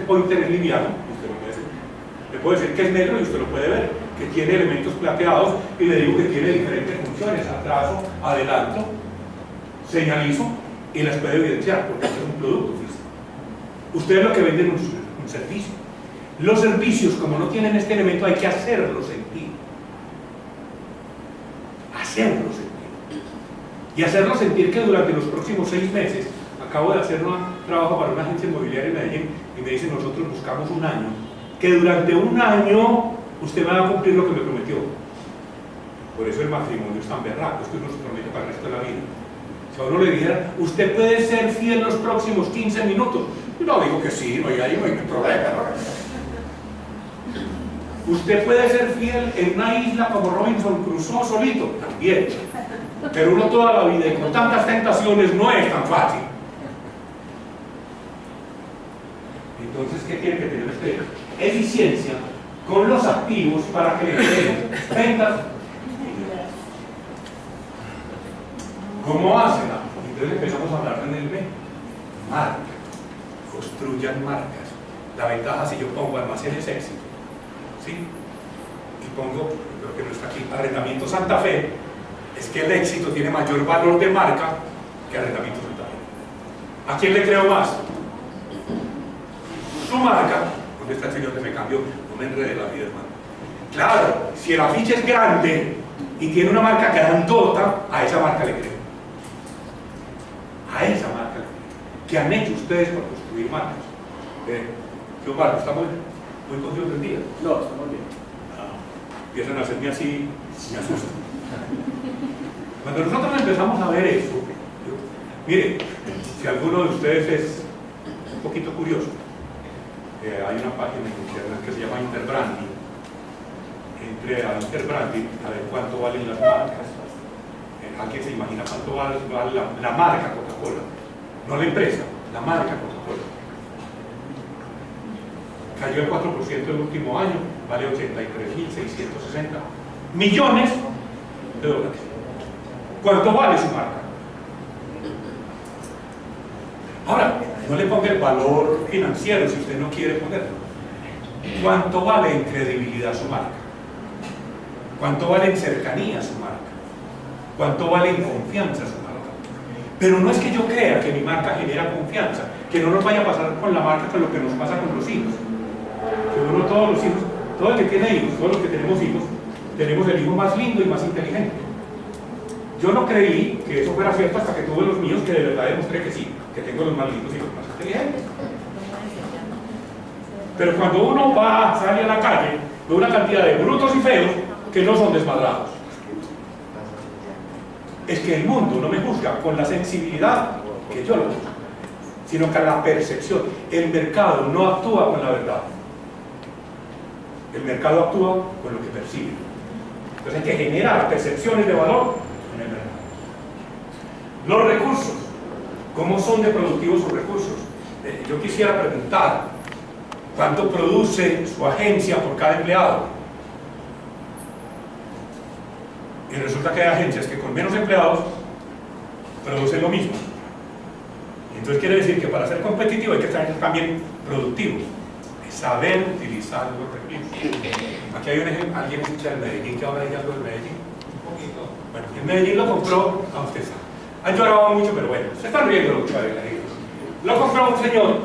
pointer es liviano, usted lo puede decir. Le puedo decir que es negro y usted lo puede ver, que tiene elementos plateados, y le digo que tiene diferentes funciones: atraso, adelanto, señalizo, y las puede evidenciar porque este es un producto físico. Ustedes lo que venden es un servicio. Los servicios, como no tienen este elemento, hay que hacerlos sentir. Hacerlos sentir. Y hacerlos sentir que durante los próximos 6 meses, acabo de hacer un trabajo para una agencia inmobiliaria en Medellín, y me dicen: nosotros buscamos un año, que durante un año usted va a cumplir lo que me prometió. Por eso el matrimonio es tan berraco, esto no se promete para el resto de la vida. Si a uno le dijera: usted puede ser fiel los próximos 15 minutos, no digo que sí, no hay problema, ¿no? Usted puede ser fiel en una isla como Robinson Crusoe solito, también. Pero uno toda la vida y con tantas tentaciones no es tan fácil. Entonces, ¿qué tiene que tener usted? Eficiencia con los activos para que le den ventas. ¿Cómo hacen? Entonces empezamos a hablar en el B. Marca. Construyan marcas. La ventaja, si yo pongo almacenes éxito, ¿sí? Y pongo, creo que no está aquí, Arrendamiento Santa Fe, es que el éxito tiene mayor valor de marca que Arrendamiento Santa Fe. ¿A quién le creo más? Su marca. ¿Dónde está el señor que me cambió? No me enrede la vida, hermano. Claro, si el afiche es grande y tiene una marca grandota, a esa marca le creo. A esa marca le creo. ¿Qué han hecho ustedes para construir marcas? ¿Qué Omar? ¿Está muy cogido del día? No, estamos bien. Empiezan a hacerme así, me asustan. Cuando nosotros empezamos a ver eso, mire, si alguno de ustedes es un poquito curioso, hay una página en internet que se llama Interbranding. Entre a Interbranding a ver cuánto valen las marcas. ¿Alguien se imagina cuánto vale la marca Coca-Cola? No la empresa, la marca Coca-Cola. Cayó el 4% el último año, vale 83.660 millones de dólares. ¿Cuánto vale su marca? Ahora, no le ponga el valor financiero si usted no quiere ponerlo. ¿Cuánto vale en credibilidad su marca? ¿Cuánto vale en cercanía su marca? ¿Cuánto vale en confianza su marca? Pero no es que yo crea que mi marca genera confianza, que no nos vaya a pasar con la marca con lo que nos pasa con los hijos. Que uno, todos los hijos, todo el que tiene hijos, todos los que tenemos hijos, tenemos el hijo más lindo y más inteligente. Yo no creí que eso fuera cierto hasta que tuve los míos, que de verdad demostré que sí, que tengo los más lindos y los más inteligentes. Pero cuando uno sale a la calle, ve una cantidad de brutos y feos que no son desmadrados. Es que el mundo no me juzga con la sensibilidad que yo lo juzgo, sino con la percepción. El mercado no actúa con la verdad. El mercado actúa con lo que percibe. Entonces hay que generar percepciones de valor en el mercado. Los recursos. ¿Cómo son de productivos sus recursos? Yo quisiera preguntar, ¿cuánto produce su agencia por cada empleado? Y resulta que hay agencias que con menos empleados producen lo mismo. Entonces quiere decir que para ser competitivo hay que ser también productivo. Saber utilizar los recursos. Aquí hay un ejemplo, alguien escucha el Medellín, que ahora hay algo del Medellín. Un poquito. Bueno, el Medellín lo compró, a usted sabe. Han llorado mucho, pero bueno, se están riendo lo que va a ver. Lo compró un señor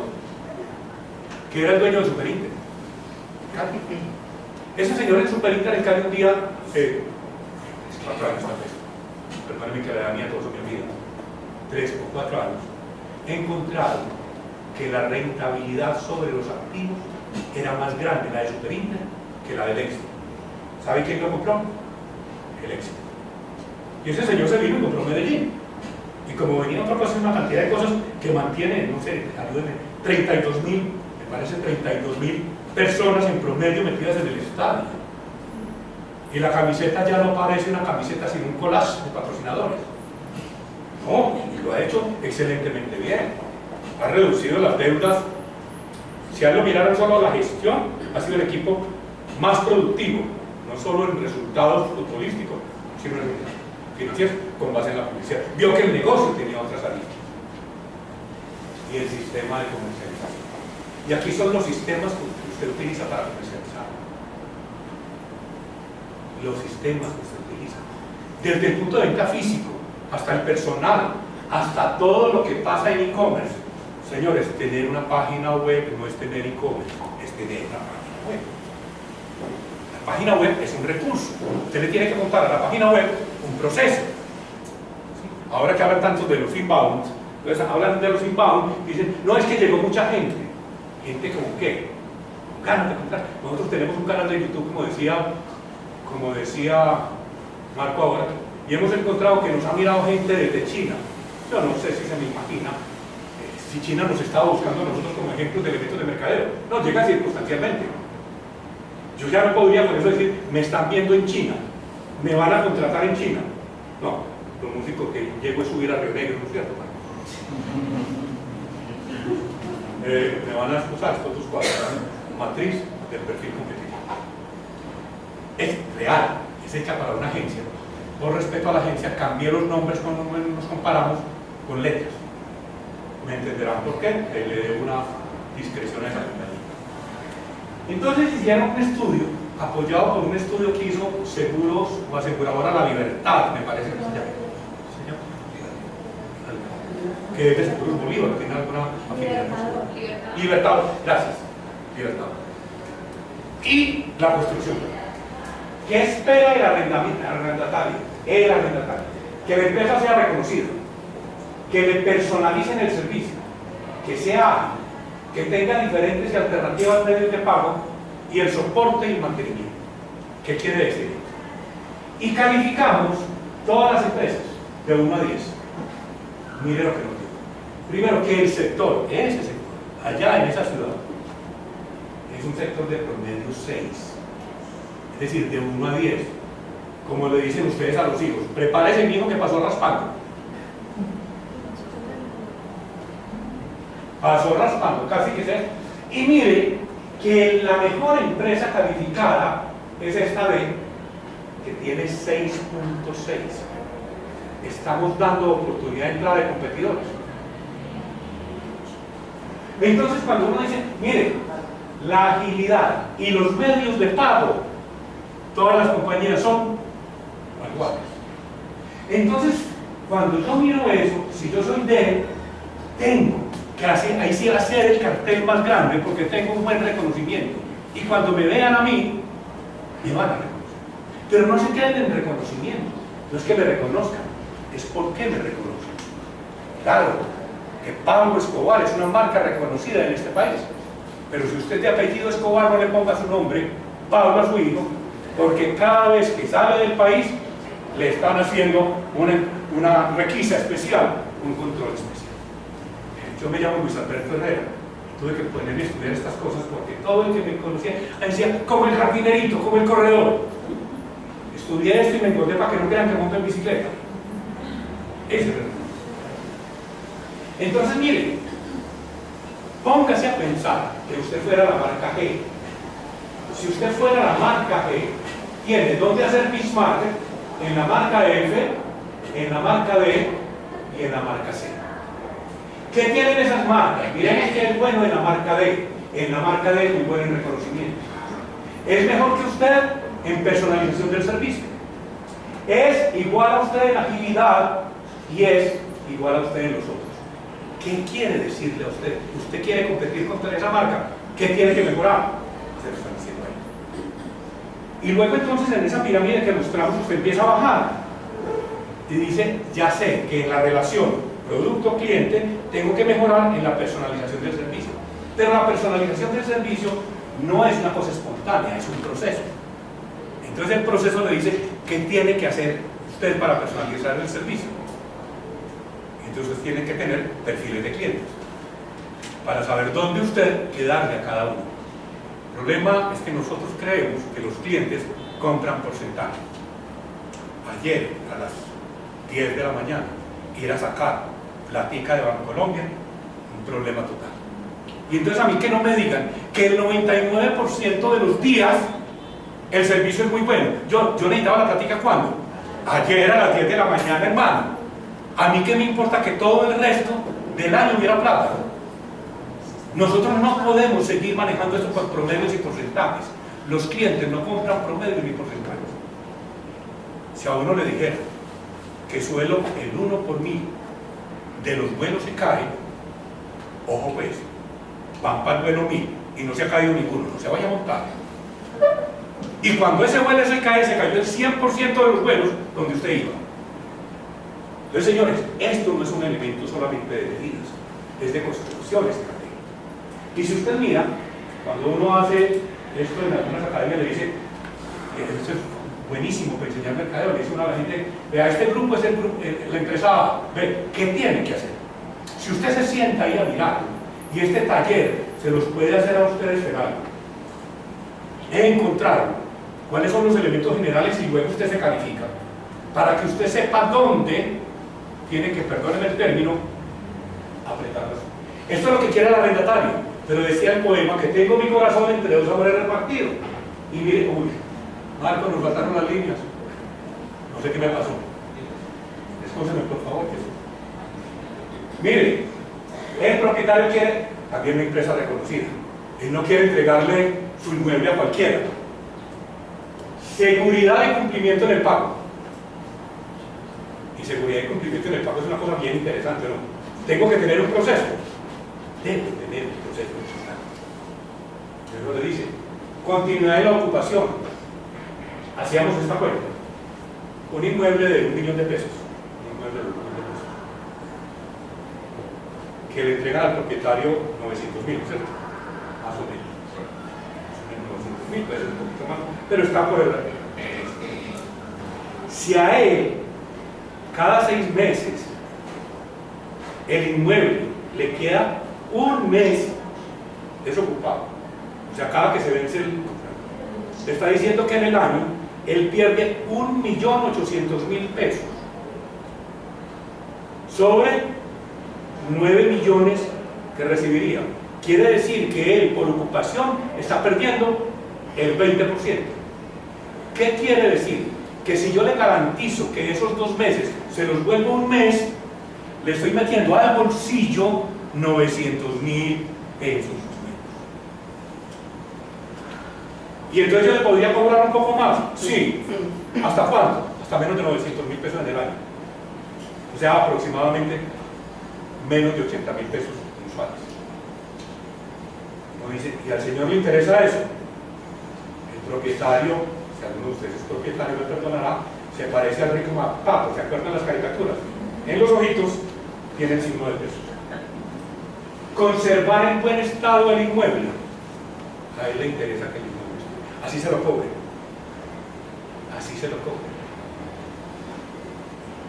que era el dueño del Superinter. Ese señor en Superinter en cada un día, 4 años tal vez, perdónenme que la mía todos son mi vida, 3 o 4 años, he encontrado que la rentabilidad sobre los activos era más grande la de Superinter que la del éxito. ¿Sabe quién lo compró? El éxito. Y ese señor se vino y compró Medellín. Y como venía otra cosa, una cantidad de cosas que mantiene, no sé, ayúdenme, 32.000, me parece 32.000 personas en promedio metidas en el estadio. Y la camiseta ya no parece una camiseta sino un collage de patrocinadores. No, y lo ha hecho excelentemente bien. Ha reducido las deudas. Si a él lo miraron solo la gestión, ha sido el equipo más productivo, no solo en resultados futbolísticos, sino en financieros, con base en la publicidad. Vio que el negocio tenía otras aristas. Y el sistema de comercialización. Y aquí son los sistemas que usted utiliza para comercializar. Los sistemas que usted utiliza. Desde el punto de venta físico, hasta el personal, hasta todo lo que pasa en e-commerce. Señores, tener una página web no es tener e-commerce, es tener una página web. La página web es un recurso. Usted le tiene que montar a la página web un proceso. Ahora que hablan tanto de los inbound, entonces hablan de los inbound, dicen, no, es que llegó mucha gente. ¿Gente como qué? Con ganas de comprar. Nosotros tenemos un canal de YouTube, como decía Marco ahora, y hemos encontrado que nos ha mirado gente desde China. Yo no sé si se me imagina si China nos estaba buscando a nosotros como ejemplos de elementos de mercadeo. No, llega circunstancialmente. Yo ya no podría por eso decir, me están viendo en China, me van a contratar en China. No, lo músico que llego es subir a Río Negro, ¿no es cierto? Me van a excusar estos dos cuadros, matriz del perfil competitivo. Es real, es hecha para una agencia. Por respeto a la agencia, cambié los nombres cuando nos comparamos con letras. Me entenderán por qué, le dé una discreción a esa compañía. Entonces hicieron un estudio, apoyado por un estudio que hizo Seguros o Aseguradora La Libertad, me parece que se llama. Que es de Seguros Bolívar, ¿tiene alguna afinidad? Libertad, gracias. Libertad. Y la construcción. ¿Qué espera el arrendatario? El arrendatario. Que la empresa sea reconocida, que le personalicen el servicio, que sea ágil, que tenga diferentes y alternativas medios de pago y el soporte y el mantenimiento. ¿Qué quiere decir? Y calificamos todas las empresas de 1 a 10. Mire lo que nos digo. Primero, que el sector, ese sector, allá en esa ciudad, es un sector de promedio 6. Es decir, de 1 a 10. Como le dicen ustedes a los hijos, prepárese mi hijo que pasó raspando. Pasó raspando, casi que sea. Y mire que la mejor empresa calificada es esta de que tiene 6.6. Estamos dando oportunidad de entrada de competidores. Entonces, cuando uno dice, mire, la agilidad y los medios de pago, todas las compañías son iguales. Entonces, cuando yo miro eso, si yo soy D, tengo que hacer, ahí sí hacer el cartel más grande porque tengo un buen reconocimiento. Y cuando me vean a mí, me van a reconocer. Pero no se queden en reconocimiento. No es que me reconozcan, es por qué me reconocen. Claro, que Pablo Escobar es una marca reconocida en este país. Pero si usted de apellido Escobar, no le ponga su nombre, Pablo, a su hijo, porque cada vez que sale del país le están haciendo una requisa especial, un control especial. Yo me llamo Luis Alberto Herrera, tuve que ponerme a estudiar estas cosas porque todo el que me conocía decía, como el jardinerito, como el corredor. Estudié esto y me encontré para que no crean que monto en bicicleta. Ese es el verdad. Entonces, mire, póngase a pensar que usted fuera la marca G. Si usted fuera la marca G, tiene dónde hacer pitch market en la marca F, en la marca D y en la marca C. ¿Qué tienen esas marcas? Miren que es bueno en la marca D. En la marca D es muy bueno en reconocimiento. Es mejor que usted en personalización del servicio. Es igual a usted en agilidad y es igual a usted en los otros. ¿Qué quiere decirle a usted? ¿Usted quiere competir contra esa marca? ¿Qué tiene que mejorar? Se lo están diciendo ahí. Y luego entonces en esa pirámide que mostramos usted empieza a bajar y dice, ya sé que en la relación producto-cliente tengo que mejorar en la personalización del servicio. Pero la personalización del servicio no es una cosa espontánea, es un proceso. Entonces el proceso le dice qué tiene que hacer usted para personalizar el servicio. Entonces tiene que tener perfiles de clientes para saber dónde usted quedarle a cada uno. El problema es que nosotros creemos que los clientes compran porcentaje. Ayer a las 10 de la mañana ir a sacar platica de Bancolombia, un problema total. Y entonces a mí que no me digan que el 99% de los días el servicio es muy bueno. Yo necesitaba la platica ¿cuándo? Ayer a las 10 de la mañana, hermano. A mí que me importa que todo el resto del año hubiera plata. Nosotros no podemos seguir manejando esto con promedios y porcentajes. Los clientes no compran promedios ni porcentajes. Si a uno le dijera que suelo el 1 por 1000 de los vuelos se cae, ojo pues, van para el vuelo 1000 y no se ha caído ninguno, no se vaya a montar. Y cuando ese vuelo se cae, se cayó el 100% de los vuelos donde usted iba. Entonces, señores, esto no es un elemento solamente de medidas, es de construcción estratégica. Y si usted mira, cuando uno hace esto en algunas academias, le dice, esto es buenísimo para enseñar mercadeo, le dice uno a la gente, vea, este grupo es el grupo, la empresa A, ve, ¿qué tiene que hacer? Si usted se sienta ahí a mirar, y este taller se los puede hacer a ustedes en algo, encontrar cuáles son los elementos generales y luego usted se califica, para que usted sepa dónde tiene que, perdonen el término, apretarlas. Esto es lo que quiere el arrendatario, pero decía el poema que tengo mi corazón entre dos amores repartidos. Y mire, uy, Marco, nos faltaron las líneas. No sé qué me pasó. Escúcheme, por favor. Mire, el propietario quiere también una empresa reconocida. Él no quiere entregarle su inmueble a cualquiera. Seguridad y cumplimiento en el pago. Y seguridad y cumplimiento en el pago es una cosa bien interesante, ¿no? Tengo que tener un proceso. Debo tener un proceso. Eso le dice. Continuidad en la ocupación. Hacíamos esta cuenta. Un inmueble de 1 millón de pesos. Un inmueble de 1 millón de pesos. Que le entregan al propietario 900.000, ¿cierto? Más o menos. 900.000 pesos, un poquito más. Pero está por el. Si a él, cada 6 meses, el inmueble le queda un mes desocupado, o sea, cada que se vence le está diciendo que en el año él pierde 1.800.000 pesos sobre 9 millones que recibiría. Quiere decir que él por ocupación está perdiendo el 20%. ¿Qué quiere decir? Que si yo le garantizo que esos 2 meses se los vuelvo un mes, le estoy metiendo al bolsillo 900.000 pesos. ¿Y entonces yo le podría cobrar un poco más? Sí. ¿Hasta cuánto? Hasta menos de 900.000 pesos en el año. O sea, aproximadamente menos de 80.000 pesos mensuales. Uno dice, ¿y al señor le interesa eso? El propietario, si alguno de ustedes es propietario, me perdonará, se parece al rico Papo, ¿se acuerdan las caricaturas? En los ojitos tiene el signo de peso. Conservar en buen estado el inmueble. A él le interesa que el inmueble esté. Así se lo cobre. Así se lo cobre.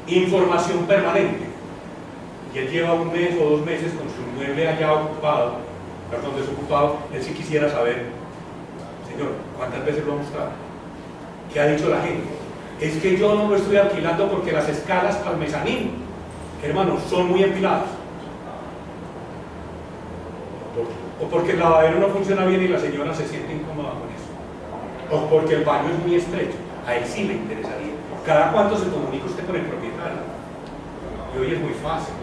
Información permanente. Y él lleva 1 mes o 2 meses con su inmueble allá ocupado, perdón, desocupado. Él sí quisiera saber, señor, ¿cuántas veces lo ha mostrado? ¿Qué ha dicho la gente? Es que yo no lo estoy alquilando porque las escalas para el mezanín, hermanos, son muy empinadas. O porque el lavadero no funciona bien y la señora se siente incómoda con eso. O porque el baño es muy estrecho. A él sí le interesaría. ¿Cada cuánto se comunica usted con el propietario? Y hoy es muy fácil.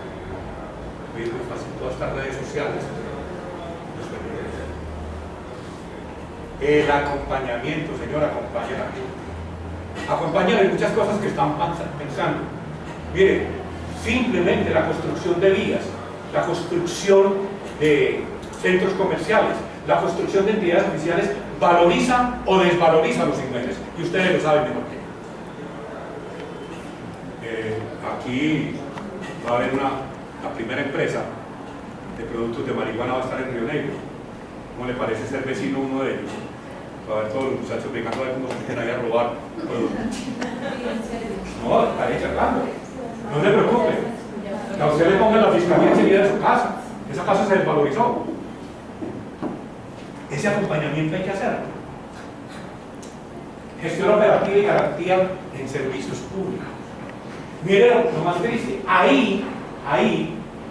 Hoy es muy fácil. Todas estas redes sociales. El acompañamiento, señora, acompaña a la gente. Acompañan en muchas cosas que están pensando. Mire, simplemente la construcción de vías, la construcción de centros comerciales, la construcción de entidades oficiales valoriza o desvaloriza los inmuebles. Y ustedes lo saben mejor que yo. Aquí va a haber la primera empresa de productos de marihuana, va a estar en Río Negro. ¿Cómo le parece ser vecino uno de ellos? Va a ver todos los muchachos pegando a ver cómo se meten ahí a robar productos. No, estaré charlando. No se preocupe. Que a usted le pongan la fiscalía enseguida de su casa. Esa casa se desvalorizó. Ese acompañamiento hay que hacerlo. Gestión operativa y garantía en servicios públicos. Mire lo más triste. Ahí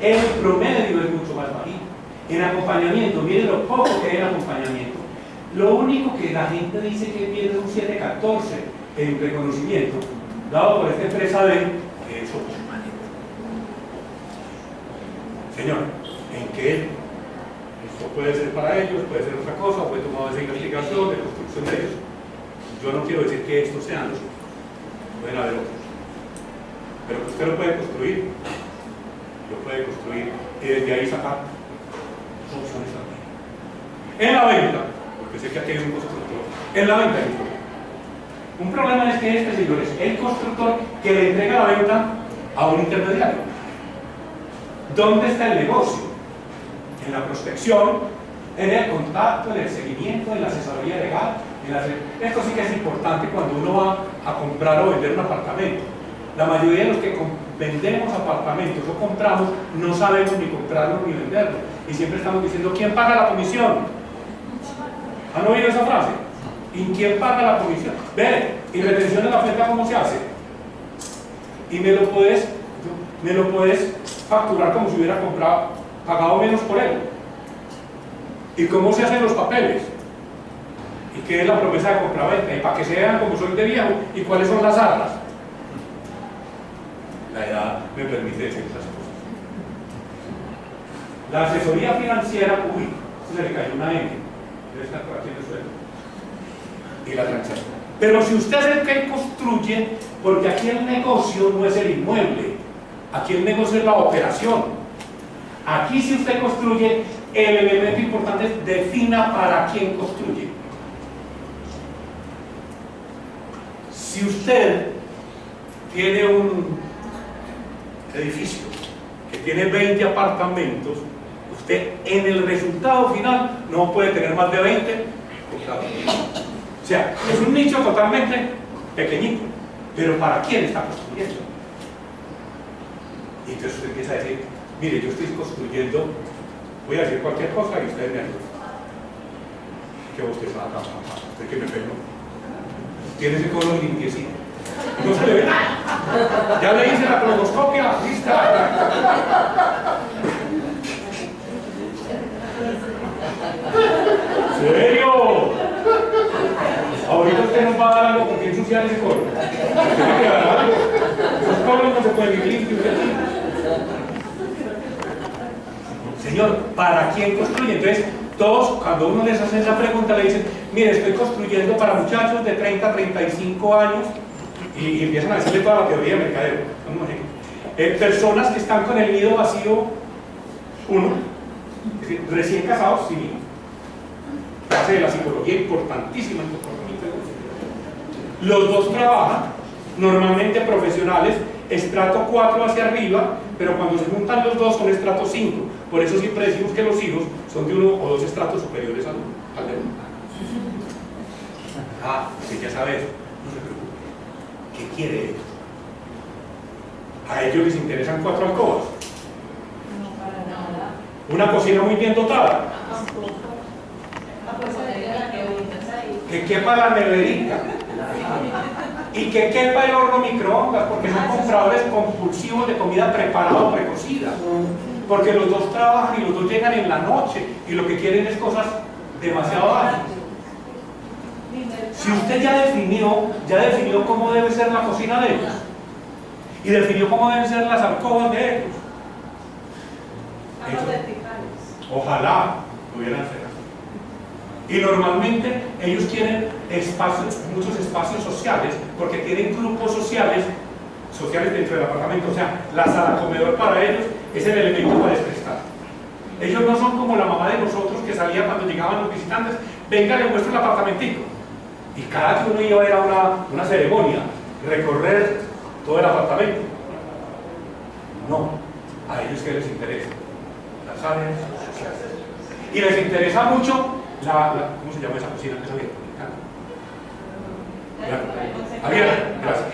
el promedio es mucho más bajito. En acompañamiento, mire lo poco que hay en acompañamiento. Lo único que la gente dice que pierde un 7.14 en reconocimiento, dado por esta empresa de que es 8. Señor, ¿en qué? Esto puede ser para ellos, puede ser otra cosa, puede tomar esa investigación de construcción de ellos. Yo no quiero decir que estos sean los únicos, pueden haber otros. Pero que usted lo puede construir, y desde ahí sacar opciones también. En la venta, porque sé que aquí hay un constructor, en la venta hay un problema. Un problema es que este señor es el constructor que le entrega la venta a un intermediario. ¿Dónde está el negocio? En la prospección, en el contacto, en el seguimiento, en la asesoría legal. Esto sí que es importante cuando uno va a comprar o vender un apartamento. La mayoría de los que vendemos apartamentos o compramos no sabemos ni comprarlo ni venderlo. Y siempre estamos diciendo, ¿quién paga la comisión? ¿Han oído esa frase? ¿Y quién paga la comisión? Ve, ¿y retención de la oferta cómo se hace? Y me lo puedes facturar como si hubiera pagado menos por él. ¿Y cómo se hacen los papeles? ¿Y qué es la promesa de compraventa? Y para que se vean como soy de viejo, ¿y cuáles son las arras? La edad me permite decir esas cosas. La asesoría financiera, uy, se le cayó una N, debe estar por aquí en el suelo. Y la transacción. Pero si usted es el que construye, porque aquí el negocio no es el inmueble, aquí el negocio es la operación. Aquí si usted construye, el elemento importante es defina para quién construye. Si usted tiene un edificio que tiene 20 apartamentos, usted en el resultado final no puede tener más de 20 por cada uno. O sea, es un nicho totalmente pequeñito, pero ¿para quién está construyendo? Y entonces usted empieza a decir, mire, yo estoy construyendo, voy a decir cualquier cosa y ustedes me ayudan. ¿Qué usted está acá? ¿Usted qué me pegó? Tiene ese color limpiecito. No se le ve nada. Ya le hice la coloscopia, lista. ¿Serio? Ahorita usted nos va a dar algo porque ensuciar ese color. Tiene que dar algo. Esos colores no se pueden vivir limpios aquí. Señor, ¿para quién construye? Entonces, todos, cuando uno les hace esa pregunta, le dicen, mire, estoy construyendo para muchachos de 30 a 35 años, y empiezan a decirle toda la teoría de mercadeo. Personas que están con el nido vacío, uno, es decir, recién casados, sin hijos. Clase de la psicología importantísima en el comportamiento. Los dos trabajan, normalmente profesionales, estrato 4 hacia arriba, pero cuando se juntan los dos son estrato 5. Por eso siempre decimos que los hijos son de 1 o 2 estratos superiores al de uno. Ah, sí, ya sabes, no se preocupe. ¿Qué quiere ellos? ¿A ellos les interesan 4 alcobas? No, para nada. ¿Una cocina muy bien dotada? Que quepa la neverita. Y que quepa el horno microondas, porque son compradores compulsivos de comida preparada o precocida. Porque los dos trabajan y los dos llegan en la noche y lo que quieren es cosas demasiado ágiles. Si usted ya definió cómo debe ser la cocina de ellos y definió cómo deben ser las alcobas de ellos, ojalá pudieran ser así. Y normalmente ellos quieren muchos espacios sociales, porque tienen grupos sociales dentro del apartamento. O sea, la sala comedor para ellos es el elemento para desprestar. Ellos no son como la mamá de nosotros que salía cuando llegaban los visitantes, venga, le muestro el apartamentico. Y cada que uno iba a ir a una ceremonia, recorrer todo el apartamento. No, a ellos que les interesa las áreas sociales. Y les interesa mucho ¿cómo se llama esa cocina? ¿Qué sabía? Abierta, gracias.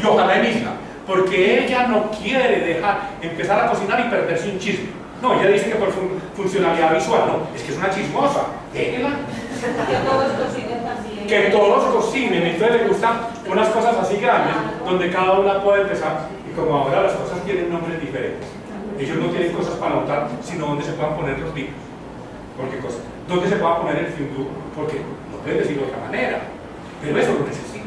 Y ojalá en isla, porque ella no quiere empezar a cocinar y perderse un chisme. No, ella dice que por funcionalidad visual, no, es que es una chismosa. Déjela. Que todos cocinen, entonces le gustan unas cosas así grandes, donde cada una puede empezar. Y como ahora las cosas tienen nombres diferentes, ellos no tienen cosas para anotar, sino donde se puedan poner los libros. Porque donde se pueda poner el fondue, porque no pueden decirlo de otra manera, pero eso lo necesita.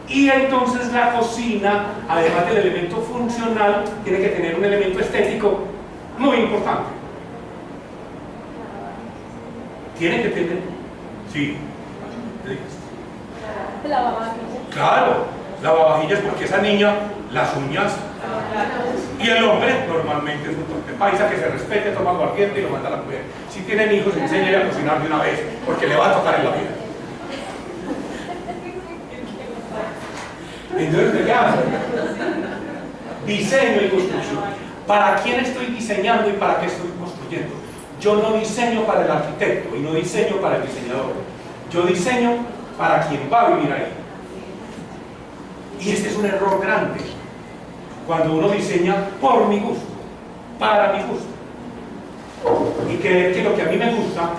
Y entonces la cocina, además del elemento funcional, tiene que tener un elemento estético muy importante. tiene que tener, sí, Lavavajillas. claro, lavavajillas porque esa niña, las uñas, y el hombre normalmente es un torpe paisa que se respete, toma aguardiente y lo manda a la mujer. Si tienen hijos, enséñenle a cocinar de una vez, porque le va a tocar en la vida. Entonces, ¿qué hace? Diseño y construcción. ¿Para quién estoy diseñando y para qué estoy construyendo? Yo no diseño para el arquitecto y no diseño para el diseñador. Yo diseño para quien va a vivir ahí. Y este es un error grande. Cuando uno diseña por mi gusto, para mi gusto. Y creer que lo que a mí me gusta,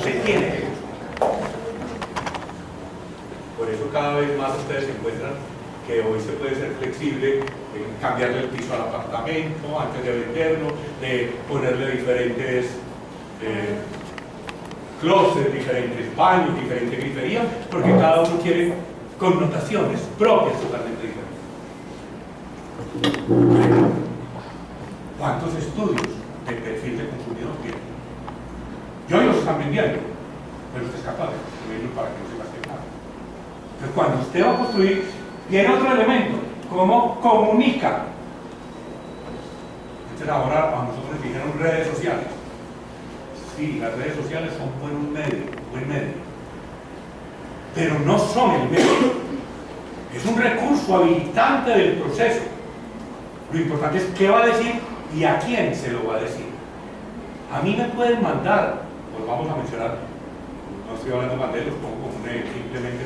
se tiene que gustar. Por eso cada vez más ustedes encuentran que hoy se puede ser flexible, cambiarle el piso al apartamento antes de venderlo, de ponerle diferentes closets, diferentes baños, diferente grifería, porque cada uno quiere connotaciones propias totalmente diferentes. ¿Cuántos estudios de perfil de consumidor tienen? Y hoy los están vendiendo, pero usted es capaz de construirlo para que no se gaste nada. Entonces, cuando usted va a construir, tiene otro elemento, cómo comunica. Entonces, ahora a nosotros nos dijeron redes sociales. Sí, las redes sociales son buen medio, pero no son el medio. Es un recurso habilitante del proceso. Lo importante es qué va a decir y a quién se lo va a decir. A mí me pueden mandar, pues vamos a mencionar, no estoy hablando más de los pongo como simplemente,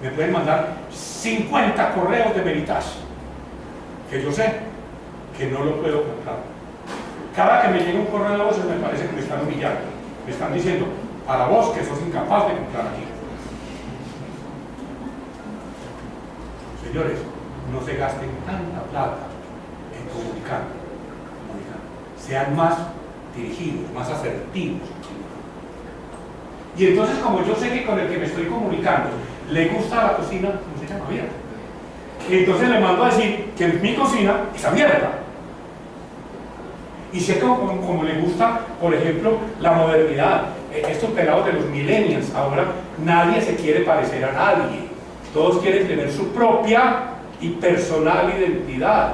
me pueden mandar 50 correos de Veritas, que yo sé que no lo puedo comprar. Cada que me llega un correo de voces me parece que me están humillando, me están diciendo, para vos que sos incapaz de comprar aquí. Señores, no se gasten tanta plata en comunicar. Sean más dirigidos, más asertivos. Y entonces, como yo sé que con el que me estoy comunicando le gusta la cocina, no se llama abierta. Entonces le mando a decir que mi cocina es abierta. Y sé como le gusta, por ejemplo, la modernidad. Estos pelados de los millennials, ahora nadie se quiere parecer a nadie. Todos quieren tener su propia y personal identidad.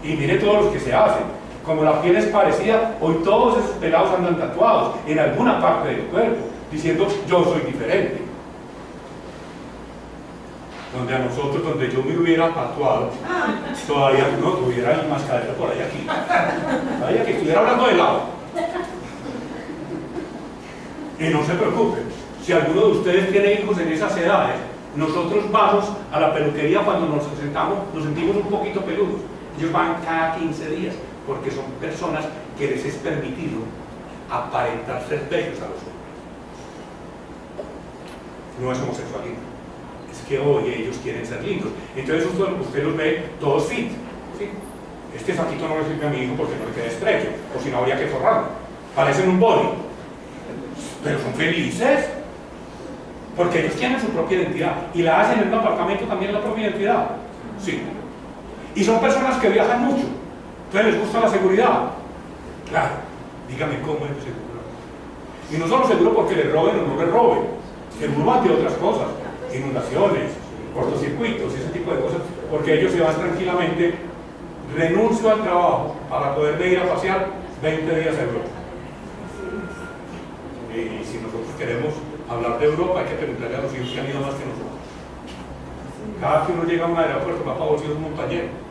Y mire todos los que se hacen. Como la piel es parecida, hoy todos esos pelados andan tatuados en alguna parte del cuerpo, diciendo yo soy diferente. Donde a nosotros, donde yo me hubiera tatuado, todavía no tuviera el mascarero por ahí aquí. Vaya que estuviera hablando de lado. Y no se preocupen, si alguno de ustedes tiene hijos en esas edades, nosotros vamos a la peluquería cuando nos sentimos un poquito peludos. Ellos van cada 15 días, porque son personas que les es permitido aparentar ser bellos a los hombres. No es homosexualismo, es que hoy ellos quieren ser lindos. Entonces usted los ve todos fit, ¿sí? Este saquito no le sirve a mi hijo porque no le queda estrecho, o si no habría que forrarlo. Parecen un body, pero son felices, porque ellos tienen su propia identidad, y la hacen en un apartamento también la propia identidad, sí. Y son personas que viajan mucho. Entonces les gusta la seguridad. Claro, dígame cómo es seguro. Y no solo seguro porque le roben o no le roben, seguro ante otras cosas, inundaciones, cortocircuitos, ese tipo de cosas, porque ellos se van tranquilamente, renuncio al trabajo para poderme ir a pasear 20 días a Europa. Y si nosotros queremos hablar de Europa, hay que preguntarle a los hijos que han ido más que nosotros. Cada que uno llega a un aeropuerto, va para bolsillos montañero.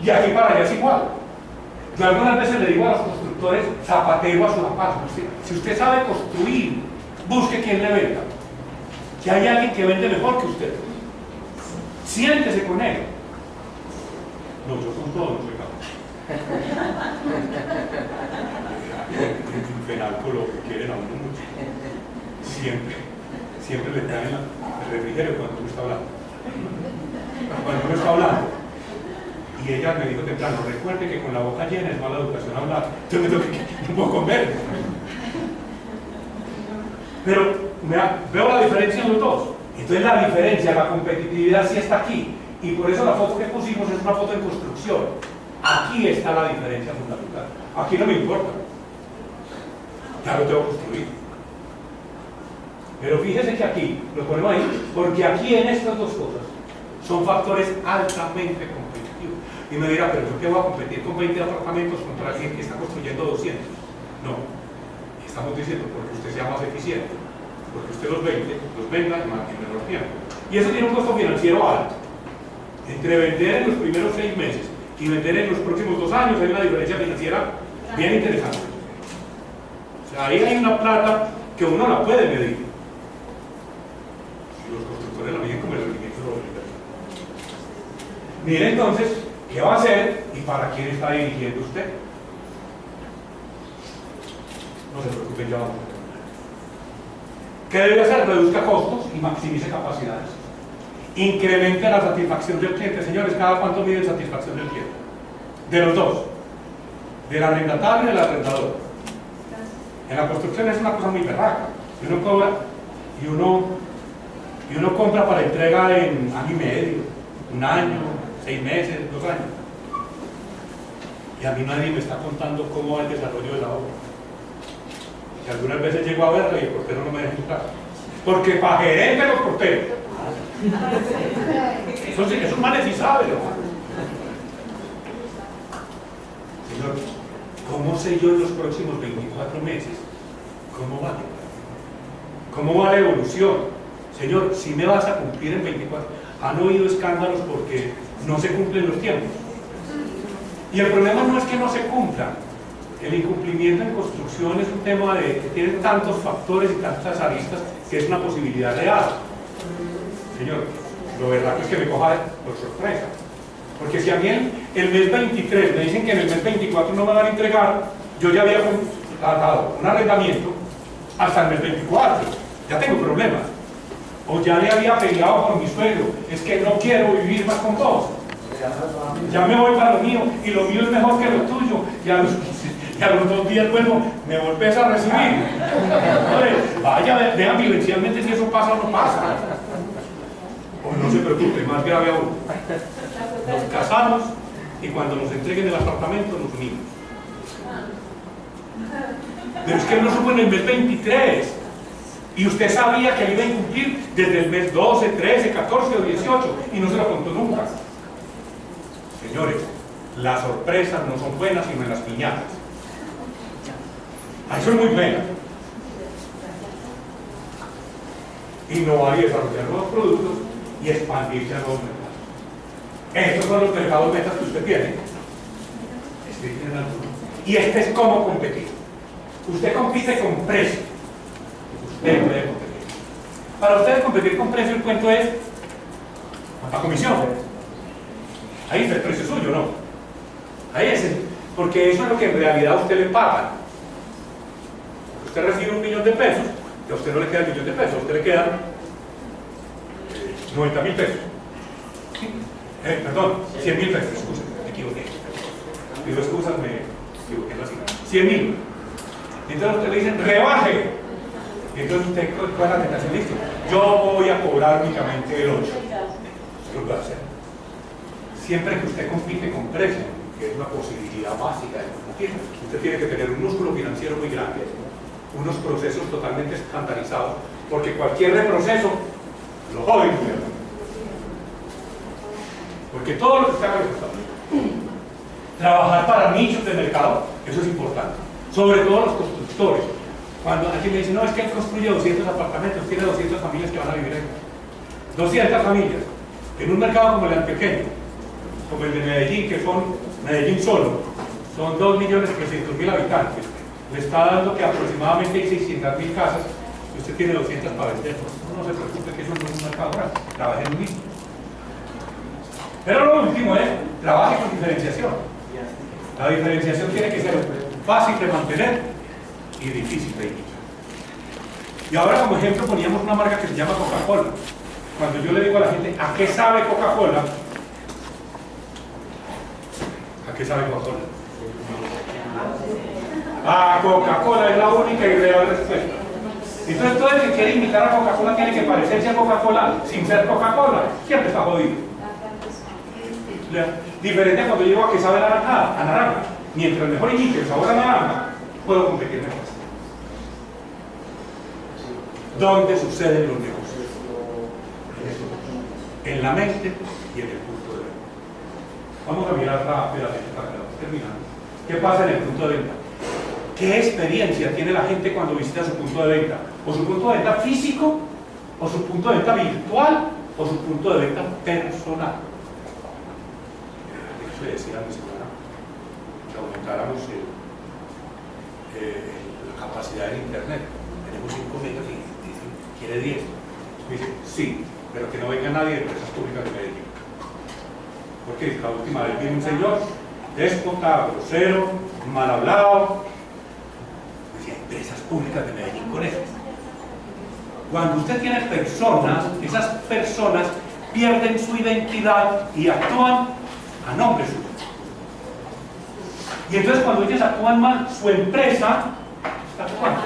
Y aquí para allá es igual. Yo algunas veces le digo a los constructores, zapatero a su zapato. Si usted sabe construir, busque quien le venda. Que hay alguien que vende mejor que usted. Siéntese con él. No, yo con todo no soy capaz. En Fenalco lo quieren a uno mucho. Siempre le traen el refrigerio cuando uno está hablando. Cuando uno está hablando. Y ella me dijo temprano, recuerde que con la boca llena es mala educación hablar. Yo me tengo que no puedo comer. Pero veo la diferencia en los dos. Entonces la diferencia, la competitividad sí está aquí. Y por eso la foto que pusimos es una foto en construcción. Aquí está la diferencia fundamental. Aquí no me importa. Ya lo tengo construido. Pero fíjese que aquí, lo ponemos ahí, porque aquí en estas dos cosas son factores altamente competitivos. Y me dirá, pero yo qué voy a competir con 20 apartamentos contra alguien que está construyendo 200. No, estamos diciendo porque usted sea más eficiente, porque usted los 20 los venda en menor tiempo. Y eso tiene un costo financiero alto. Entre vender en los primeros 6 meses y vender en los próximos 2 años hay una diferencia financiera bien interesante. O sea, ahí hay una plata que uno la puede medir. Los constructores la miden como el rendimiento de la obligación. Mire entonces qué va a hacer y para quién está dirigiendo usted. No se preocupen, ya vamos a terminar. ¿Qué debe hacer? Reduzca costos y maximice capacidades. Incremente la satisfacción del cliente. Señores, ¿cada cuánto mide satisfacción del cliente? De los dos, del arrendatario y del arrendador. En la construcción es una cosa muy berraca. Y uno cobra y uno compra para entrega en año y medio, 1 año, 6 meses, 2 años. Y a mí nadie me está contando cómo va el desarrollo de la obra. Y algunas veces llego a verla y el portero no me deja entrar. Porque para gerente los porteros. Esos manes sí saben. Señor, ¿cómo sé yo en los próximos 24 meses? ¿Cómo va? ¿Cómo va la evolución? Señor, si me vas a cumplir en 24. Han oído escándalos porque no se cumplen los tiempos. Y el problema no es que no se cumplan. El incumplimiento en construcción es un tema que tiene tantos factores y tantas aristas que es una posibilidad real. Señor, lo verdad es que me coja por sorpresa. Porque si a mí el mes 23 me dicen que en el mes 24 no me van a entregar, yo ya había contratado un arrendamiento hasta el mes 24. Ya tengo problemas. O ya le había peleado con mi suegro, es que no quiero vivir más con vos. Ya me voy para lo mío, y lo mío es mejor que lo tuyo. Y a los 2 días luego me volvés a recibir. Entonces, vaya, vean vivencialmente si eso pasa o no pasa. O no se preocupe, más grave aún. Nos casamos y cuando nos entreguen el apartamento nos unimos. Pero es que él no supo en el mes 23. Y usted sabía que iba a incumplir desde el mes 12, 13, 14 o 18 y no se lo contó nunca. Señores, las sorpresas no son buenas sino en las piñatas. Ahí son muy buenas. Innovar y desarrollar nuevos productos y expandirse a nuevos mercados. Estos son los mercados metas que usted tiene. Y este es cómo competir. Usted compite con precio. Usted puede competir. Para ustedes competir con precio, el cuento es la comisión. Ahí está el precio suyo, ¿no? Ahí es porque eso es lo que en realidad a usted le pagan. Usted recibe 1 millón de pesos y a usted no le queda el 1 millón de pesos, a usted le quedan 90.000 pesos. Perdón, 100.000 pesos, excusa, me equivoqué. Pido excusas, me equivoqué en la cifra. 100.000. Entonces usted le dicen, rebaje. Entonces usted con la tentación, listo. Yo voy a cobrar únicamente el 8. Eso lo puede hacer. Siempre que usted compite con precio, que es una posibilidad básica de competir, usted tiene que tener un músculo financiero muy grande, unos procesos totalmente estandarizados, porque cualquier reproceso lo jode. Porque todo lo que está resultado. Trabajar para nichos de mercado, eso es importante. Sobre todo los constructores. Cuando aquí me dicen, no, es que él construye 200 apartamentos, tiene 200 familias que van a vivir ahí. 200 familias. En un mercado como el pequeño, como el de Medellín, que son, Medellín solo, son 2.300.000 habitantes. Le está dando que aproximadamente hay 600.000 casas y usted tiene 200 para vender. No se preocupe que eso no es un mercado grande. Trabaje en un mismo. Pero lo último es, trabaje con diferenciación. La diferenciación tiene que ser fácil de mantener y difícil de imitar. Y ahora como ejemplo poníamos una marca que se llama Coca-Cola. Cuando yo le digo a la gente, ¿a qué sabe Coca-Cola? ¿A qué sabe Coca-Cola? A Coca-Cola es la única y real respuesta. Entonces todo el que quiere imitar a Coca-Cola tiene que parecerse a Coca-Cola sin ser Coca-Cola. Siempre está jodido. Diferente a cuando llego a que sabe naranja, a naranja. Mientras mejor imite el sabor a naranja, puedo competir mejor. ¿Dónde suceden los negocios? En la mente y en el punto de venta. Vamos a mirar rápidamente para que vamos terminando. ¿Qué pasa en el punto de venta? ¿Qué experiencia tiene la gente cuando visita su punto de venta? ¿O su punto de venta físico? ¿O su punto de venta virtual? ¿O su punto de venta personal? Eso decía mi señora, que aumentáramos la capacidad del internet. Tenemos 5 megas y dicen, ¿quiere 10? Me dice, sí, pero que no venga nadie de empresas públicas de Medellín. Porque la última vez vino un señor déspota, grosero, mal hablado. Decía, empresas públicas de Medellín con eso. Cuando usted tiene personas, esas personas pierden su identidad y actúan a nombre suyo. Y entonces cuando ellos actúan mal, su empresa está actuando.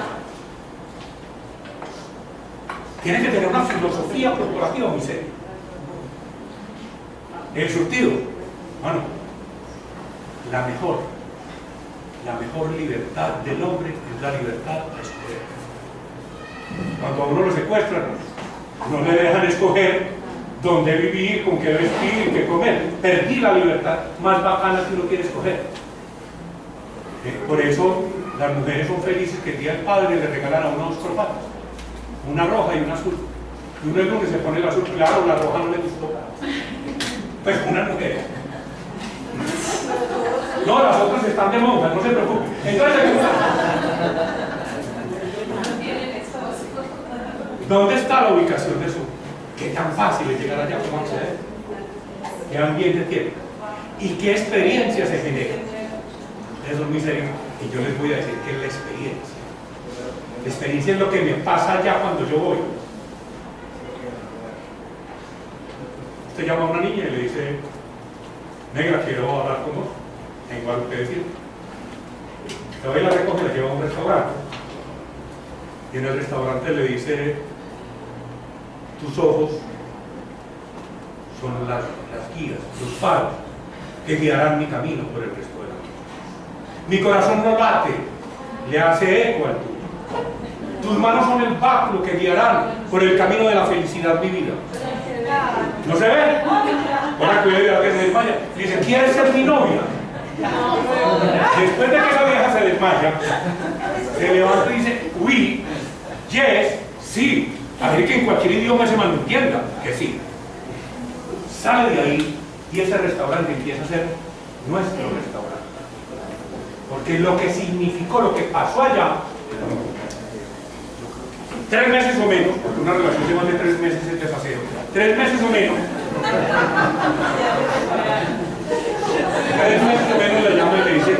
Tiene que tener una filosofía corporativa muy seria. El surtido, bueno, la mejor libertad del hombre es la libertad de escoger. Cuando a uno lo secuestran, no le dejan escoger dónde vivir, con qué vestir, qué comer. Perdí la libertad más bacana que uno quiere escoger. Por eso las mujeres son felices que el día del padre le regalan a uno 2 corbatas, una roja y una azul. Y uno es lo que se pone el azul, claro, la roja no le gustó. Pues una mujer. No, las otras están de moda, no se preocupe. Entonces, ¿dónde está la ubicación de eso? ¿Qué tan fácil es llegar allá? ¿Cómo acceder? ¿Qué ambiente tiene? ¿Y qué experiencia se genera? Eso es muy serio. Y yo les voy a decir qué es la experiencia. La experiencia es lo que me pasa allá cuando yo voy. Usted llama a una niña y le dice, negra, quiero hablar con vos. Tengo algo que decir. La va y la recoge y la lleva a un restaurante. Y en el restaurante le dice, tus ojos son las guías, los faros que guiarán mi camino por el resto de la vida. Mi corazón no late, le hace eco al tuyo. Tus manos son el báculo que guiarán por el camino de la felicidad mi vida. ¿No se ve? Ahora que se desmaya. Dice, ¿quieres ser mi novia? Después de que esa vieja se desmaya, se levanta y dice, oui, yes, sí. A ver que en cualquier idioma se malentienda, que sí. Sale de ahí y ese restaurante empieza a ser nuestro restaurante. Porque lo que significó, lo que pasó allá, 3 meses o menos, porque una relación de más de 3 meses es desaseo, 3 meses o menos, 3 meses o menos le llama y le dice,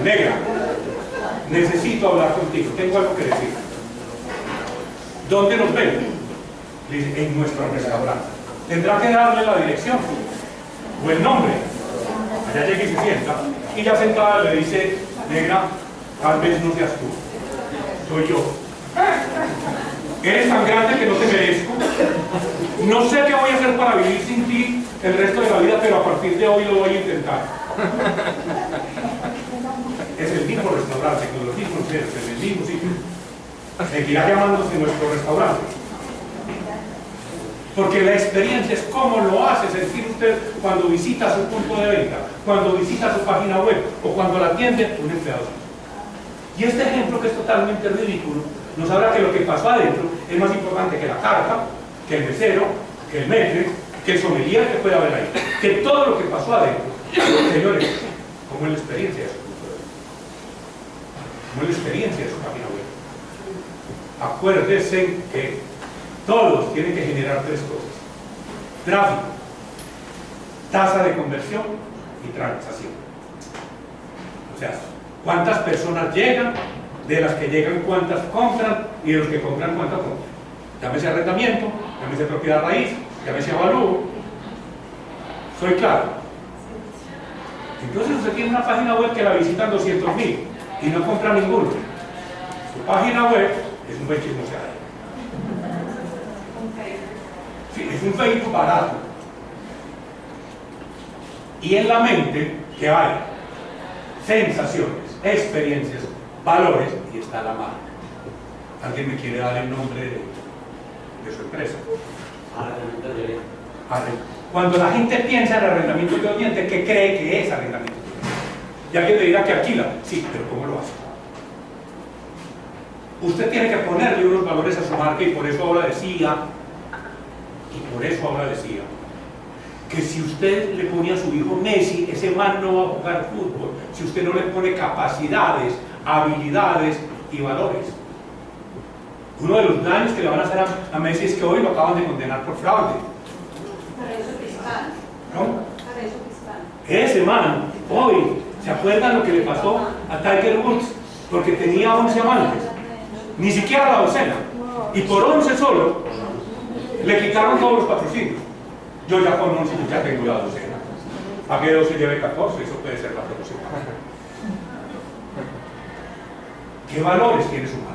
negra, necesito hablar contigo, tengo algo que decir. ¿Dónde nos ven? Le dice, en nuestro restaurante. Tendrá que darle la dirección o el nombre. Allá llega y se sienta, y ya sentada le dice, negra, tal vez no seas tú, soy yo. Eres tan grande que no te merezco. No sé qué voy a hacer para vivir sin ti el resto de la vida, pero a partir de hoy lo voy a intentar. Es el mismo restaurante, con los mismos seres, en el mismo sitio. Seguirá llamándose nuestro restaurante. Porque la experiencia es cómo lo hace sentir usted cuando visita su punto de venta, cuando visita su página web o cuando la atiende un empleado. Y este ejemplo, que es totalmente ridículo, nos habla que lo que pasó adentro es más importante que la carta, que el mesero, que el maître, que el sommelier que puede haber ahí, que todo lo que pasó adentro. Señores, ¿cómo es la experiencia de su punto de venta? ¿Cómo es la experiencia de su página web? Acuérdense que todos tienen que generar 3 cosas: tráfico, tasa de conversión y transacción. O sea, cuántas personas llegan, de las que llegan cuántas compran, y de los que compran cuántas compran. Llámese arrendamiento, llámese propiedad raíz, llámese avalúo. ¿Soy claro? Entonces usted tiene una página web que la visitan 200.000 y no compra ninguno. Su página web es un buen chismoseadero. Sí, es un Facebook barato. Y en la mente, que hay sensaciones, experiencias, valores, y está la marca. ¿Alguien me quiere dar el nombre de su empresa? Cuando la gente piensa en arrendamiento de oyente, ¿qué cree que es arrendamiento de oyente? Y alguien le dirá que alquila. Sí, pero ¿cómo lo hace? Usted tiene que ponerle unos valores a su marca, y por eso ahora decía que si usted le pone a su hijo Messi, ese man no va a jugar fútbol si usted no le pone capacidades, habilidades y valores. Uno de los daños que le van a hacer a Messi es que hoy lo acaban de condenar por fraude. Paraíso fiscal. ¿No? Paraíso fiscal. Ese man, hoy, ¿se acuerdan lo que le pasó a Tiger Woods? Porque tenía 11 amantes, ni siquiera la docena, y por 11 solo le quitaron todos los patrocinios. Yo ya con 11 ya tengo la docena. A que 12 lleve 14, eso puede ser la promoción. ¿Qué valores tiene su marca?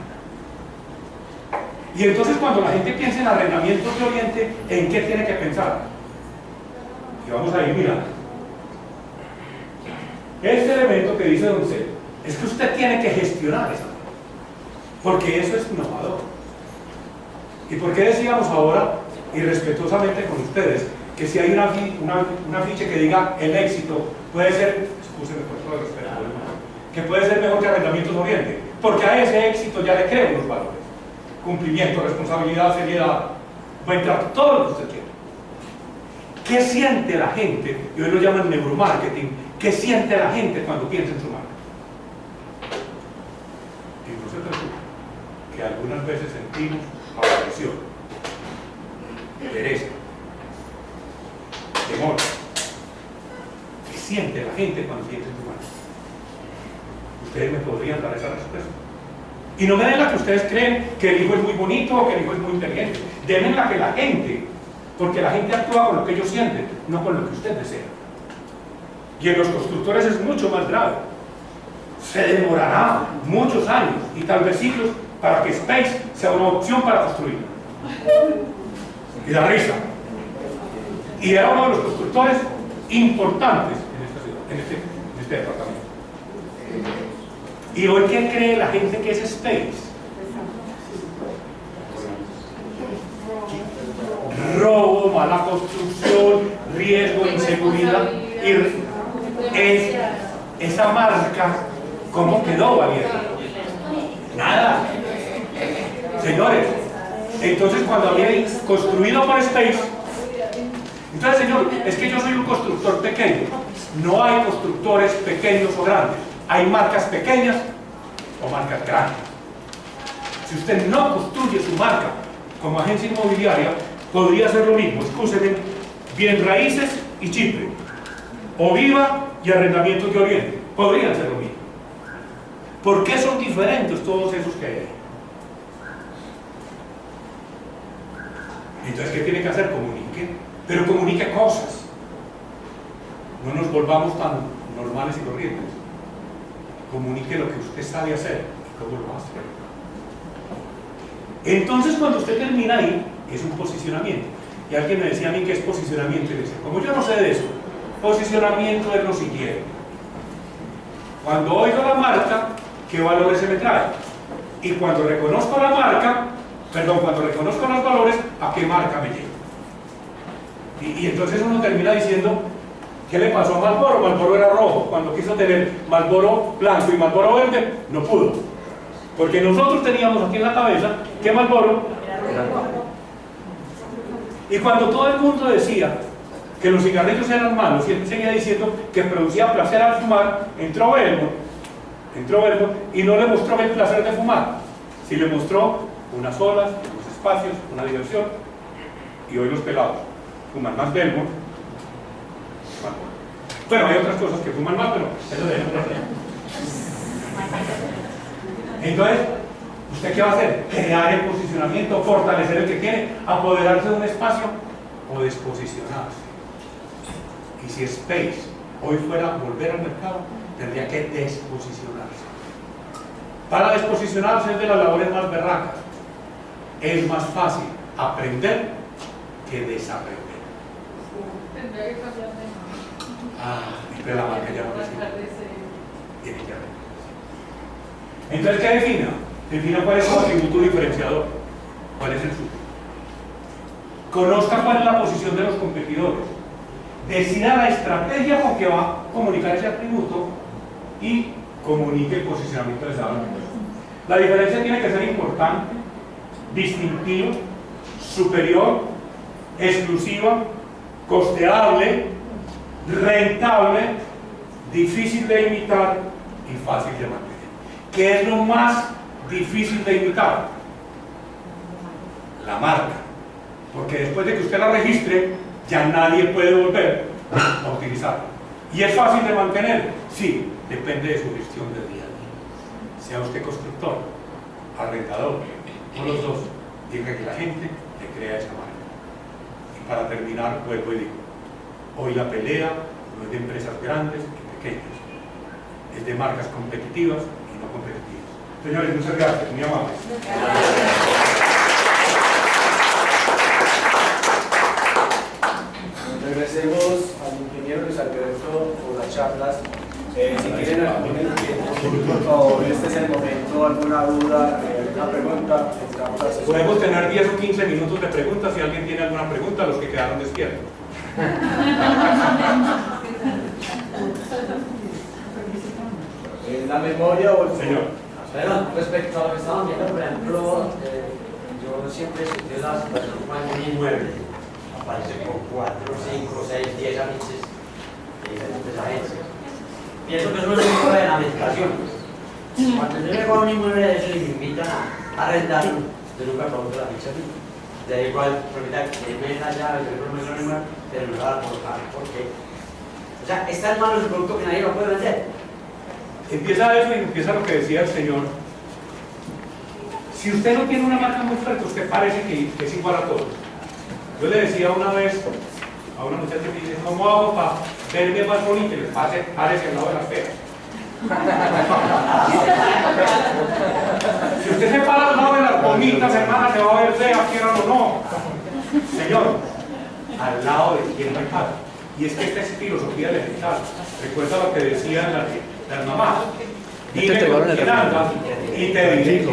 Y entonces cuando la gente piensa en arrendamientos de Oriente, ¿en qué tiene que pensar? Y vamos a ir mirando. Este elemento que dice Don C es que usted tiene que gestionar esa marca, porque eso es innovador. ¿Y por qué decíamos ahora, y respetuosamente con ustedes, que si hay una ficha que diga el éxito puede ser, excúsenme por todo el respeto, que puede ser mejor que arrendamientos de Oriente? Porque a ese éxito ya le creo unos valores: cumplimiento, responsabilidad, seriedad, buen trato, todo lo que usted quiere. ¿Qué siente la gente? Y hoy lo llaman neuromarketing. ¿Qué siente la gente cuando piensa en su marca? Y no se preocupe, que algunas veces sentimos aversión, pereza, temor. ¿Qué siente la gente cuando piensa en su marca? Ustedes me podrían dar esa respuesta. Y no me den la que ustedes creen que el hijo es muy bonito o que el hijo es muy inteligente. Denme la que la gente, porque la gente actúa con lo que ellos sienten, no con lo que usted desea. Y en los constructores es mucho más grave. Se demorará muchos años y tal vez siglos para que Space sea una opción para construir. Y da risa. Y era uno de los constructores importantes en esta ciudad, en este departamento. ¿Y hoy qué cree la gente que es Space? Robo, mala construcción, riesgo, inseguridad. Y esa marca, ¿cómo quedó valiente? Nada. Señores, entonces cuando había construido por Space, entonces, señor, es que yo soy un constructor pequeño. No hay constructores pequeños o grandes. Hay marcas pequeñas o marcas grandes. Si usted no construye su marca como agencia inmobiliaria, podría ser lo mismo, excúsenme, bien raíces y Chipre, o Viva y arrendamientos de Oriente. Podrían ser lo mismo. ¿Por qué son diferentes todos esos que hay ahí? Entonces, ¿qué tiene que hacer? Comunique, pero comunique cosas. No nos volvamos tan normales y corrientes. Comunique lo que usted sabe hacer y cómo lo hace. Entonces, cuando usted termina ahí, es un posicionamiento. Y alguien me decía a mí que es posicionamiento, y decía, como yo no sé de eso, posicionamiento es lo siguiente: cuando oigo la marca, ¿qué valores se me traen? Y cuando reconozco la marca, cuando reconozco los valores, ¿a qué marca me llevo? Y entonces uno termina diciendo, ¿qué le pasó a Marlboro? Marlboro era rojo. Cuando quiso tener Marlboro blanco y Marlboro verde, no pudo. Porque nosotros teníamos aquí en la cabeza que Marlboro era rojo. Y cuando todo el mundo decía que los cigarrillos eran malos y él seguía diciendo que producía placer al fumar, entró Belmont y no le mostró el placer de fumar. Sí le mostró unas olas, unos espacios, una diversión. Y hoy los pelados fuman más Belmont. Bueno, hay otras cosas que fuman más, pero eso de entonces, ¿usted qué va a hacer? Crear el posicionamiento, fortalecer el que tiene, apoderarse de un espacio o desposicionarse. Y si Space hoy fuera a volver al mercado, tendría que desposicionarse. Para desposicionarse es de las labores más berracas. Es más fácil aprender que desaprender. Entonces la marca ya no existe. Tiene que haber. Entonces, ¿qué defina? Defina cuál es su atributo diferenciador, cuál es el suyo. Conozca cuál es la posición de los competidores. Decida la estrategia con que va a comunicar ese atributo y comunique el posicionamiento de esa marca. La diferencia tiene que ser importante, distintiva, superior, exclusiva, costeable, rentable, difícil de imitar y fácil de mantener. ¿Qué es lo más difícil de imitar? La marca. Porque después de que usted la registre, ya nadie puede volver a utilizarla. ¿Y es fácil de mantener? Sí, depende de su gestión del día a día. Sea usted constructor, arrendador, o los dos, diga que la gente le crea esa marca. Y para terminar, vuelvo y digo, hoy la pelea no es de empresas grandes y pequeñas, es de marcas competitivas y no competitivas. Señores, muchas gracias, muy amables. Regresemos al ingeniero Luis Alberto por las charlas. Si tienen algún inquietud, por favor, este es el momento, alguna duda, alguna pregunta. Podemos tener 10 o 15 minutos de preguntas si alguien tiene alguna pregunta, los que quedaron despiertos. ¿La memoria o el señor? Bueno, respecto a lo que estaban viendo, por ejemplo, yo siempre sentí la situación como en un inmueble. Aparece con 4, 5, 6, 10 afiches de diferentes agencias. Pienso que eso no es un de la medicación. Cuando yo llego a un inmueble de eso y me invitan a arrendar, yo nunca pregunto la ficha aquí. Le digo al propietario que me da la llave, yo no me lo animal, pero me lo va a colocar. ¿Por qué? O sea, está en manos del producto que nadie lo puede vender. Empieza eso y empieza lo que decía el señor. Si usted no tiene una marca muy fuerte, usted parece que es igual a todos. Yo le decía una vez a una muchacha que dice, ¿cómo hago para verme más bonito? Y les parece al lado de las feas. Si usted se para al lado de las bonitas, hermana, se va a ver fea, quieran o no. Señor, al lado de quién me para. Y es que esta es filosofía elemental. Recuerda lo que decían las mamás. Dime con quién andas y te diré.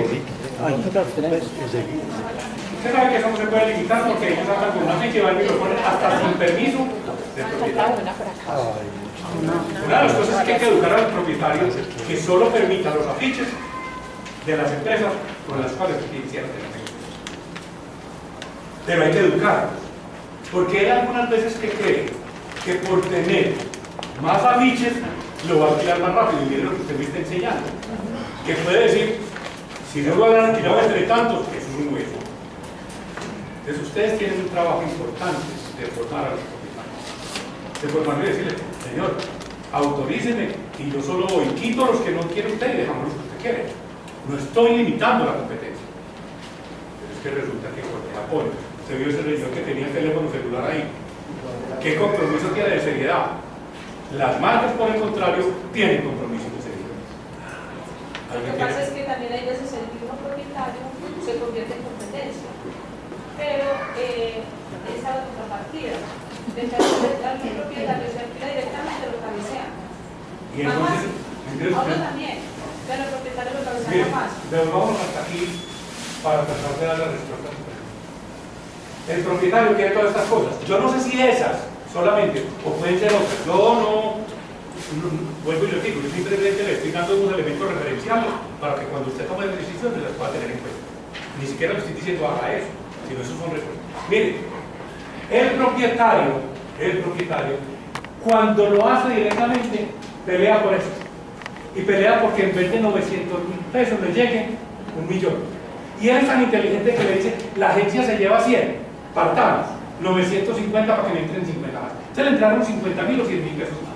Usted sabe que eso no se puede limitar porque ellos andan con una ficha y van y lo ponen hasta sin permiso del propietario. Una de las cosas es que hay que educar al propietario que solo permita los afiches de las empresas con las cuales se hicieron el negocio. Pero hay que educarlos, porque él algunas veces que cree que por tener más afiches lo va a alquilar más rápido, y miren lo que usted me está enseñando, que puede decir, si no lo han alquilado entre tantos, eso es un hueso. Entonces ustedes tienen un trabajo importante de formar a los propietarios, de formarle y decirle, señor, autoríceme y yo solo voy, quito a los que no quiere usted y dejamos los que usted quiere. No estoy limitando la competencia. Pero es que resulta que cuando la pone, usted vio ese señor que tenía el teléfono celular ahí. ¿Qué compromiso tiene de seriedad? Las marcas, por el contrario, tienen compromiso de seriedad. Lo que pasa es que también hay veces el mismo propietario se convierte en competencia. Pero esa es la contrapartida. De que el propietario se alquila directamente lo cabecea. Y entonces, Ahora también, pero el propietario lo cabecea bien, más. pero vamos hasta aquí para tratar de dar la respuesta a su pregunta. El propietario quiere todas estas cosas. Yo no sé si esas solamente, o pueden ser otras. Yo no vuelvo y lo digo, yo simplemente le estoy dando unos elementos referenciales para que cuando usted tome decisiones las pueda tener en cuenta. Ni siquiera le estoy diciendo haga eso, sino esos son referencias. Mire, el propietario, cuando lo hace directamente, pelea por eso. Y pelea porque en vez de 900.000 pesos le lleguen 1 millón. Y él es tan inteligente que le dice, la agencia se lleva 100, partamos, 950 para que me entren 50 más. Se le entraron 50.000 o 100.000 pesos más.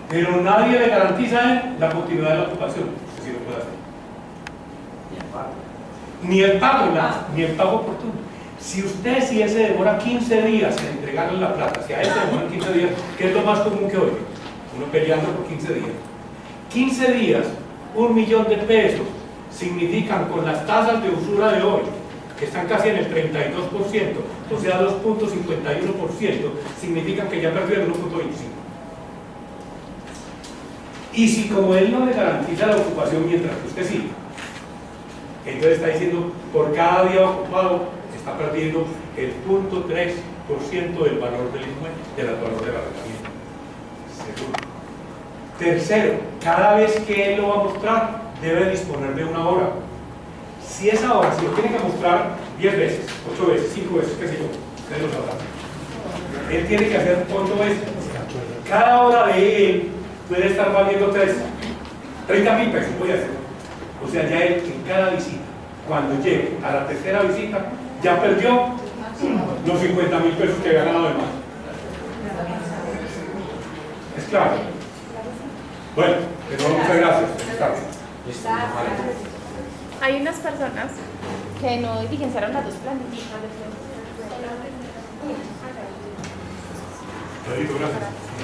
Pero nadie le garantiza a él la continuidad de la ocupación. Si lo puede hacer. Ni el pago, ni el pago oportuno. Si él se demora 15 días en entregarle la plata, si a él se demoran 15 días, ¿qué es lo más común que hoy? Uno peleando por 15 días. 15 días, 1 millón de pesos, significan con las tasas de usura de hoy, que están casi en el 32%, o sea 2.51%, significa que ya perdió el 1.25. Y si como él no le garantiza la ocupación mientras que usted siga, entonces está diciendo por cada día ocupado está perdiendo el 0.3% del valor del inmueble, del valor del arrendamiento. Segundo. Tercero, cada vez que él lo va a mostrar, debe disponer de una hora. Si esa hora, si lo tiene que mostrar 10 veces, 8 veces, 5 veces, qué sé yo, ustedes lo sabrán. Él tiene que hacer 8 veces. Cada hora de él puede estar valiendo 30.000 pesos, voy a hacer. O sea, ya él en cada visita, cuando llegue a la tercera visita, ya perdió los 50.000 pesos que había ganado de más. ¿Es claro? Bueno, muchas gracias. Hay unas personas que no diligenciaron las dos plantillas.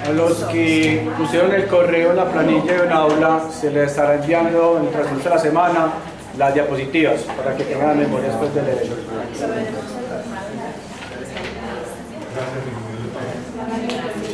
A los que pusieron el correo en la planilla de un aula, se les estará enviando en el transcurso de la semana las diapositivas para que tengan memoria después de leer. Gracias.